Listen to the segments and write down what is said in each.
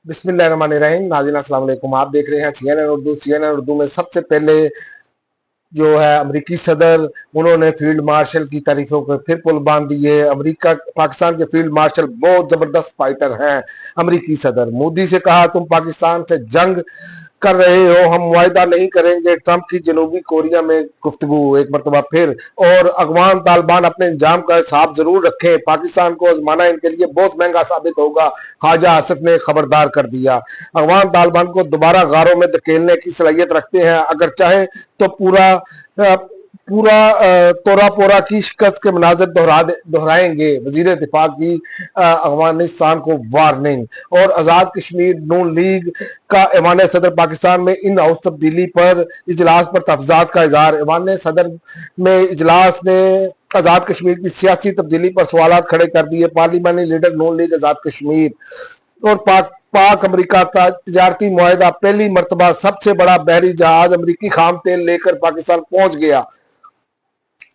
बिस्मिल्लाहिर्रहमानिर्रहीम। नाज़रीन अस्सलाम वालेकुम। आप देख रहे हैं CNN उर्दू। CNN उर्दू में सबसे पहले जो है अमेरिकी सदर, उन्होंने फील्ड मार्शल की तारीफों को फिर पुल बांध दिए। अमेरिका पाकिस्तान के फील्ड मार्शल बहुत जबरदस्त फाइटर हैं। अमेरिकी सदर मोदी से कहा, तुम पाकिस्तान से जंग कर रहे हो, हम मुआहदा नहीं करेंगे। ट्रंप की जनूबी कोरिया में गुफ्तगू एक मरतबा फिर। और अफगान तालिबान अपने इंजाम का हिसाब जरूर रखें, पाकिस्तान को आजमाना इनके लिए बहुत महंगा साबित होगा, ख्वाजा आसिफ ने खबरदार कर दिया। अफगान तालिबान को दोबारा गारों में धकेलने की सलाहियत रखते हैं, अगर चाहे तो पूरा तोरा पोरा की शिकस्त के मनाजर दोहराएंगे। वजीर दिफा की अफगानिस्तान को वार्निंग। और आज़ाद कश्मीर नून लीग का ऐवान सदर पाकिस्तान में इन हाउस तब्दीली पर इजलास पर तहफ़्ज़ात का इजहार। ऐवान सदर में इजलास ने आज़ाद कश्मीर की सियासी तब्दीली पर सवालात खड़े कर दिए। पार्लिमानी लीडर नून लीग आज़ाद कश्मीर और पाक अमेरिका का तजारती मुआहदा। पहली मरतबा सबसे बड़ा बहरी जहाज अमेरिकी खाम तेल लेकर पाकिस्तान पहुंच गया।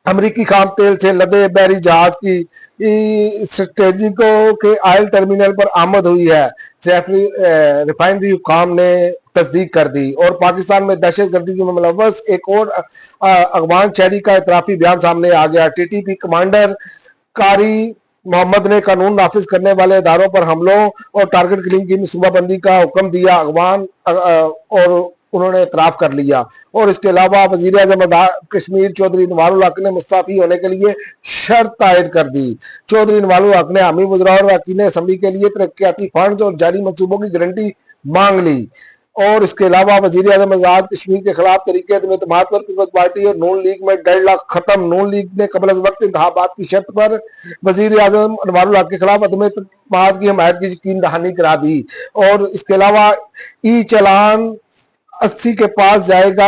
अमेरिकी खाम तेल से लदे बहरी जहाज की स्ट्रेटेजिको के ऑयल टर्मिनल पर आमद हुई है। सैफरी रिफाइनरी हुकाम ने तस्दीक कर दी। और पाकिस्तान में दहशतगर्दी में मुलव्वस एक और अफगान शहरी का इतराफी बयान सामने आ गया। TTP कमांडर कारी मोहम्मद ने कानून नाफिज करने वाले इदारों पर हमलों और टारगेट किलिंग की मनसूबाबंदी का हुक्म दिया। अफगान और उन्होंने इतराफ कर लिया। और इसके अलावा वजीर आजम कश्मीर चौधरी नवारुल हक ने मुस्ताफी होने के लिए शर्त आयद कर दी। चौधरी नवारुल हक ने हामी वज़रा और वकील असम्बली के लिए तरक्याती फंड और जारी मनसूबों की गारंटी मांग ली। और इसके अलावा वजीर आजम आजाद कश्मीर के खिलाफ तरीके एतमाद पर पीपल्स पार्टी और नून लीग में डेडलॉक खत्म। नून लीग ने कबल वक्त इंतखाबात की शर्त पर वजीर आजम नवारुल हक के खिलाफ अदम एतमाद की हमायत की यकीन दहानी करा दी। और इसके अलावा ई चलान 80 के पास जाएगा,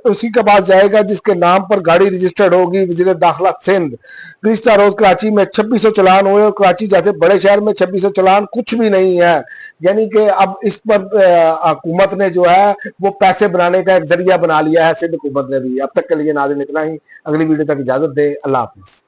उसी के पास जाएगा जिसके नाम पर गाड़ी रजिस्टर्ड होगी। वजीर दाखिला सिंध। गुज़िश्ता रोज कराची में 2600 चलान हुए और कराची जैसे बड़े शहर में 2600 चलान कुछ भी नहीं है। यानी कि अब इस पर हुकूमत ने जो है वो पैसे बनाने का एक जरिया बना लिया है, सिंध हुकूमत ने भी। अब तक के लिए नाज़रीन इतना ही। अगली वीडियो तक इजाजत दे। अल्लाह हाफिज।